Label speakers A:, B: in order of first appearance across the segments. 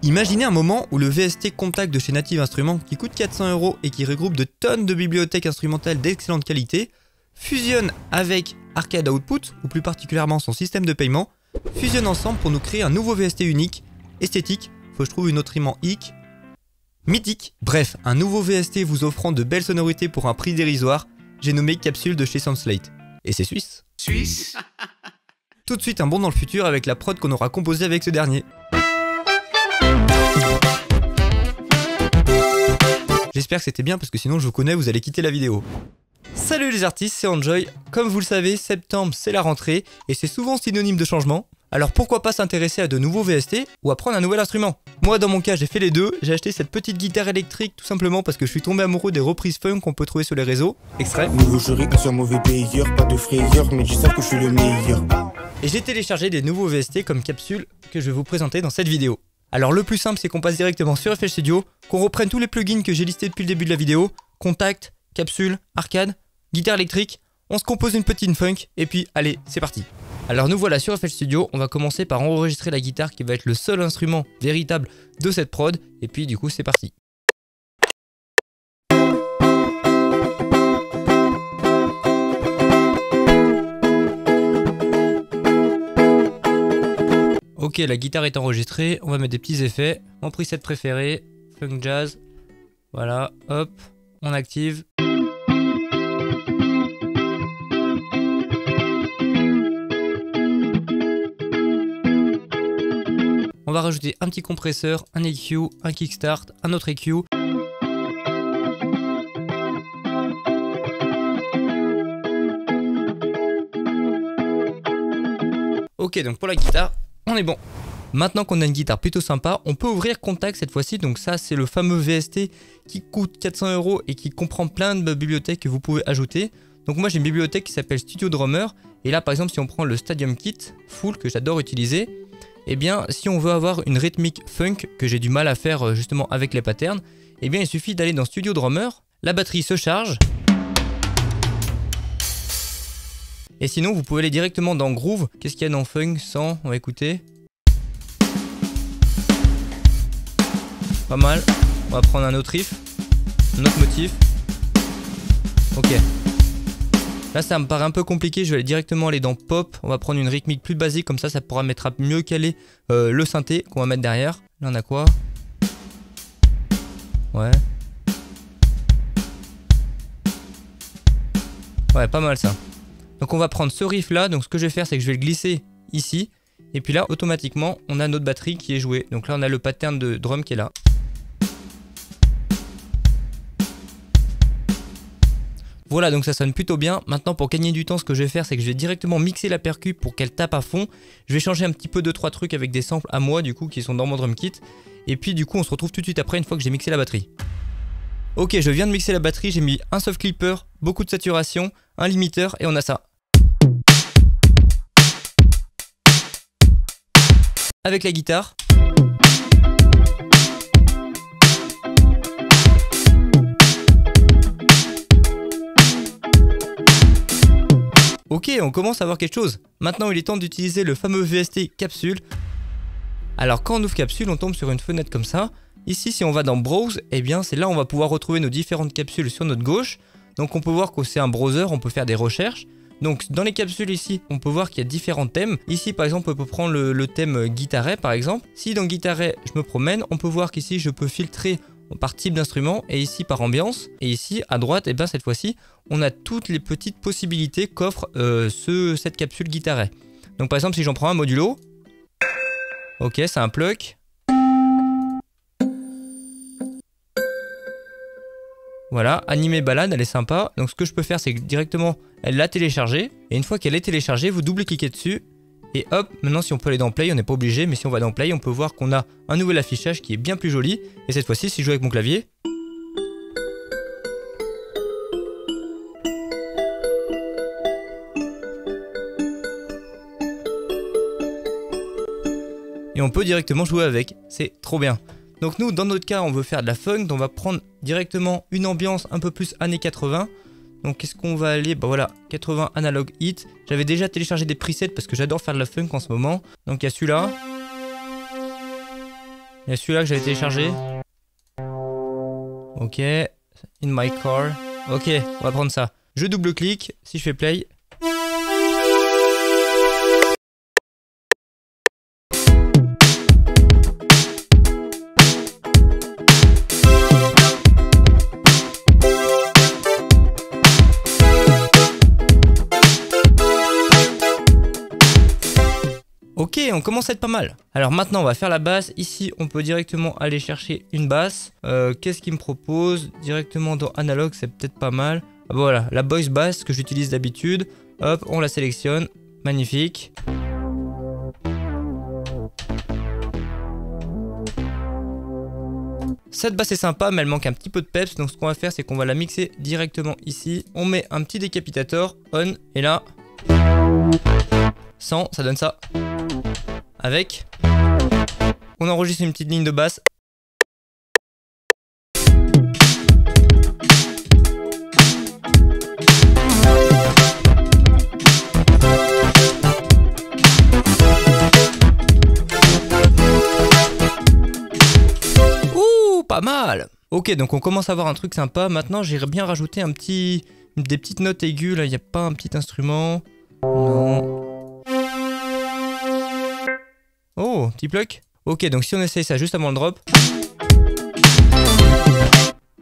A: Imaginez un moment où le VST Contact de chez Native Instruments, qui coûte 400 € et qui regroupe de tonnes de bibliothèques instrumentales d'excellente qualité, fusionne avec Arcade Output, ou plus particulièrement son système de paiement, fusionnent ensemble pour nous créer un nouveau VST unique, esthétique, faut que je trouve une autre rime en hic, mythique. Bref, un nouveau VST vous offrant de belles sonorités pour un prix dérisoire, j'ai nommé Capsule de chez Soundslate. Et c'est suisse.
B: Suisse.
A: Tout de suite un bond dans le futur avec la prod qu'on aura composée avec ce dernier. J'espère que c'était bien parce que sinon je vous connais, vous allez quitter la vidéo. Salut les artistes, c'est Enjoy. Comme vous le savez, septembre c'est la rentrée et c'est souvent synonyme de changement. Alors pourquoi pas s'intéresser à de nouveaux VST ou apprendre un nouvel instrument? Moi dans mon cas j'ai fait les deux, j'ai acheté cette petite guitare électrique tout simplement parce que je suis tombé amoureux des reprises funk qu'on peut trouver sur les réseaux. Extrait.
C: Nouveau jury, un mauvais payeur, pas de frayeur, mais je sais que je suis le meilleur.
A: Et j'ai téléchargé des nouveaux VST comme Capsule que je vais vous présenter dans cette vidéo. Alors le plus simple c'est qu'on passe directement sur FL Studio, qu'on reprenne tous les plugins que j'ai listés depuis le début de la vidéo, Contact, Capsule, Arcade, guitare électrique, on se compose une petite funk et puis allez c'est parti. Alors nous voilà sur FL Studio, on va commencer par enregistrer la guitare qui va être le seul instrument véritable de cette prod et puis du coup c'est parti. Ok, la guitare est enregistrée, on va mettre des petits effets. Mon preset préféré, funk jazz. Voilà, hop, on active. On va rajouter un petit compresseur, un EQ, un kickstart, un autre EQ. Ok, donc pour la guitare, on est bon. Maintenant qu'on a une guitare plutôt sympa, on peut ouvrir Contact cette fois-ci. Donc ça, c'est le fameux VST qui coûte 400 € et qui comprend plein de bibliothèques que vous pouvez ajouter. Donc moi, j'ai une bibliothèque qui s'appelle Studio Drummer. Et là, par exemple, si on prend le Stadium Kit Full que j'adore utiliser, eh bien, si on veut avoir une rythmique funk que j'ai du mal à faire justement avec les patterns, eh bien, il suffit d'aller dans Studio Drummer. La batterie se charge. Et sinon, vous pouvez aller directement dans Groove. Qu'est-ce qu'il y a dans Funk 100? On va écouter. Pas mal. On va prendre un autre riff. Un autre motif. Ok. Là, ça me paraît un peu compliqué. Je vais aller directement aller dans Pop. On va prendre une rythmique plus basique. Comme ça pourra mettre à mieux caler le synthé qu'on va mettre derrière. Là, on a quoi? Ouais. Ouais, pas mal ça. Donc on va prendre ce riff là, donc ce que je vais faire c'est que je vais le glisser ici, et puis là automatiquement on a notre batterie qui est jouée, donc là on a le pattern de drum qui est là. Voilà, donc ça sonne plutôt bien. Maintenant pour gagner du temps, ce que je vais faire c'est que je vais directement mixer la percu pour qu'elle tape à fond. Je vais changer un petit peu 2-3 trucs avec des samples à moi du coup qui sont dans mon drum kit, et puis du coup on se retrouve tout de suite après une fois que j'ai mixé la batterie. Ok, je viens de mixer la batterie, j'ai mis un soft clipper, beaucoup de saturation, un limiteur et on a ça. Avec la guitare. Ok, on commence à voir quelque chose. Maintenant, il est temps d'utiliser le fameux VST Capsule. Alors, quand on ouvre Capsule, on tombe sur une fenêtre comme ça. Ici, si on va dans Browse, eh bien, c'est là où on va pouvoir retrouver nos différentes capsules sur notre gauche. Donc, on peut voir que c'est un browser, on peut faire des recherches. Donc, dans les capsules ici, on peut voir qu'il y a différents thèmes. Ici, par exemple, on peut prendre le thème Guitaret, par exemple. Si dans Guitaret, je me promène, on peut voir qu'ici, je peux filtrer par type d'instrument et ici par ambiance. Et ici, à droite, eh bien, cette fois-ci, on a toutes les petites possibilités qu'offre cette capsule Guitaret. Donc, par exemple, si j'en prends un modulo, ok, c'est un pluck. Voilà, animer balade, elle est sympa. Donc ce que je peux faire, c'est que directement, elle l'a téléchargée. Et une fois qu'elle est téléchargée, vous double-cliquez dessus. Et hop, maintenant si on peut aller dans Play, on n'est pas obligé. Mais si on va dans Play, on peut voir qu'on a un nouvel affichage qui est bien plus joli. Et cette fois-ci, si je joue avec mon clavier. Et on peut directement jouer avec. C'est trop bien. Donc nous, dans notre cas, on veut faire de la funk, donc on va prendre directement une ambiance un peu plus années 80. Donc qu'est-ce qu'on va aller? Bah voilà, 80 Analog Hit. J'avais déjà téléchargé des presets parce que j'adore faire de la funk en ce moment. Donc il y a celui-là. Il y a celui-là que j'avais téléchargé. Ok. In my car. Ok, on va prendre ça. Je double-clique. Si je fais play. Ok, on commence à être pas mal. Alors maintenant, on va faire la basse. Ici, on peut directement aller chercher une basse. Qu'est-ce qu'il me propose? Directement dans Analog, c'est peut-être pas mal. Voilà, la voice bass que j'utilise d'habitude. Hop, on la sélectionne. Magnifique. Cette basse est sympa, mais elle manque un petit peu de peps. Donc ce qu'on va faire, c'est qu'on va la mixer directement ici. On met un petit décapitateur, on, et là... 100, ça donne ça. Avec. On enregistre une petite ligne de basse. Ouh, pas mal. Ok, donc on commence à avoir un truc sympa. Maintenant, j'irais bien rajouter des petites notes aiguës. Là, il n'y a pas un petit instrument. Non. Oh, petit pluck. Ok, donc si on essaye ça juste avant le drop.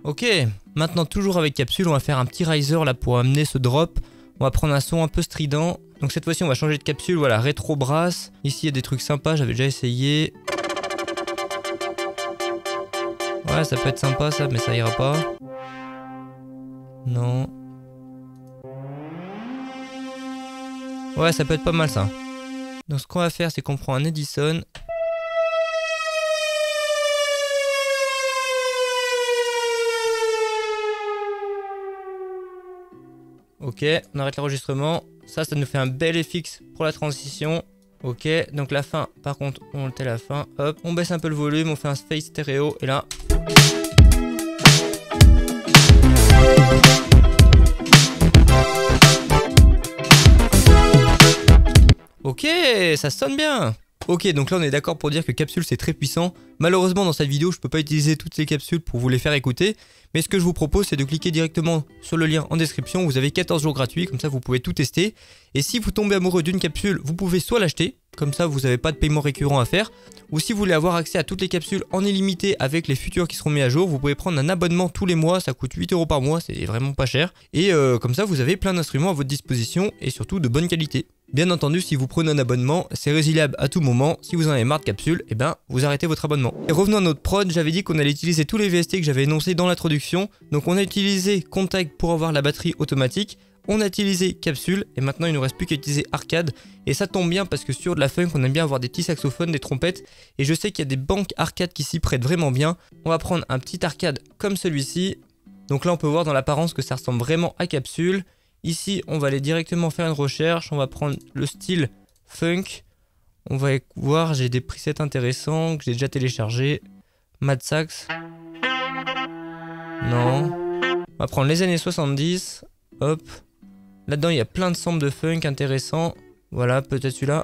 A: Ok, maintenant toujours avec capsule, on va faire un petit riser là pour amener ce drop. On va prendre un son un peu strident. Donc cette fois-ci, on va changer de capsule. Voilà, rétro brass. Ici, il y a des trucs sympas, j'avais déjà essayé. Ouais, ça peut être sympa ça, mais ça ira pas. Non. Ouais, ça peut être pas mal ça. Donc ce qu'on va faire, c'est qu'on prend un Edison. Ok, on arrête l'enregistrement. Ça nous fait un bel FX pour la transition. Ok, donc la fin, par contre, on le tait la fin. Hop, on baisse un peu le volume, on fait un face stéréo et là... Ok, ça sonne bien. Ok, donc là on est d'accord pour dire que capsule c'est très puissant. Malheureusement dans cette vidéo je peux pas utiliser toutes ces capsules pour vous les faire écouter. Mais ce que je vous propose c'est de cliquer directement sur le lien en description. Vous avez 14 jours gratuits, comme ça vous pouvez tout tester. Et si vous tombez amoureux d'une capsule, vous pouvez soit l'acheter, comme ça vous n'avez pas de paiement récurrent à faire. Ou si vous voulez avoir accès à toutes les capsules en illimité avec les futures qui seront mis à jour, vous pouvez prendre un abonnement tous les mois, ça coûte 8 € par mois, c'est vraiment pas cher. Et comme ça vous avez plein d'instruments à votre disposition et surtout de bonne qualité. Bien entendu, si vous prenez un abonnement, c'est résiliable à tout moment. Si vous en avez marre de capsules, eh ben, vous arrêtez votre abonnement. Et revenons à notre prod, j'avais dit qu'on allait utiliser tous les VST que j'avais énoncés dans l'introduction. Donc on a utilisé Contact pour avoir la batterie automatique. On a utilisé capsule et maintenant il ne nous reste plus qu'à utiliser arcade. Et ça tombe bien parce que sur de la funk, on aime bien avoir des petits saxophones, des trompettes. Et je sais qu'il y a des banques arcade qui s'y prêtent vraiment bien. On va prendre un petit arcade comme celui-ci. Donc là on peut voir dans l'apparence que ça ressemble vraiment à capsule. Ici, on va aller directement faire une recherche. On va prendre le style funk. On va voir, j'ai des presets intéressants que j'ai déjà téléchargés. Mad Sax. Non. On va prendre les années 70. Hop. Là-dedans, il y a plein de samples de funk intéressants. Voilà, peut-être celui-là.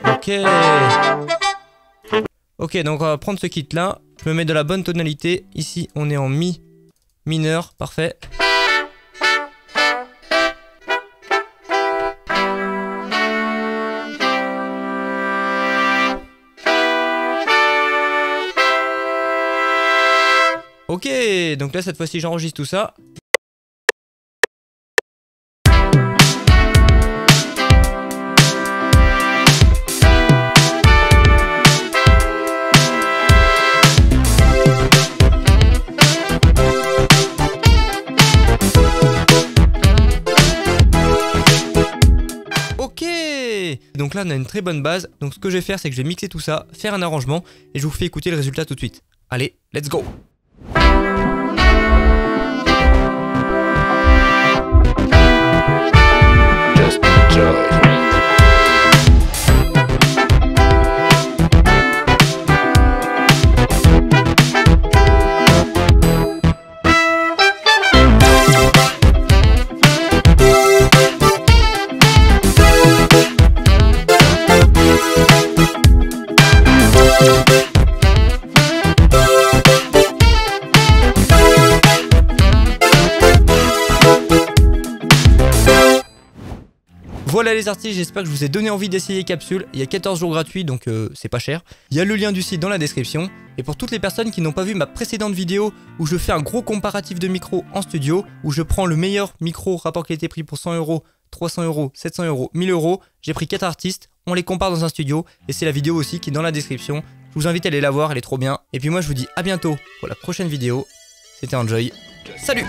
A: Ok. Ok, donc on va prendre ce kit là. Je me mets de la bonne tonalité. Ici, on est en mi mineur. Parfait. Ok, donc là, cette fois-ci, j'enregistre tout ça. Donc là on a une très bonne base, donc ce que je vais faire c'est que je vais mixer tout ça, faire un arrangement et je vous fais écouter le résultat tout de suite. Allez, let's go! Just enjoy. Voilà les artistes, j'espère que je vous ai donné envie d'essayer Capsule. Il y a 14 jours gratuits, donc c'est pas cher. Il y a le lien du site dans la description. Et pour toutes les personnes qui n'ont pas vu ma précédente vidéo où je fais un gros comparatif de micros en studio, où je prends le meilleur micro rapport qualité-prix pour 100 €, 300 €, 700 €, 1000 €, j'ai pris 4 artistes, on les compare dans un studio, et c'est la vidéo aussi qui est dans la description. Je vous invite à aller la voir, elle est trop bien. Et puis moi je vous dis à bientôt pour la prochaine vidéo. C'était Enjoy. Salut!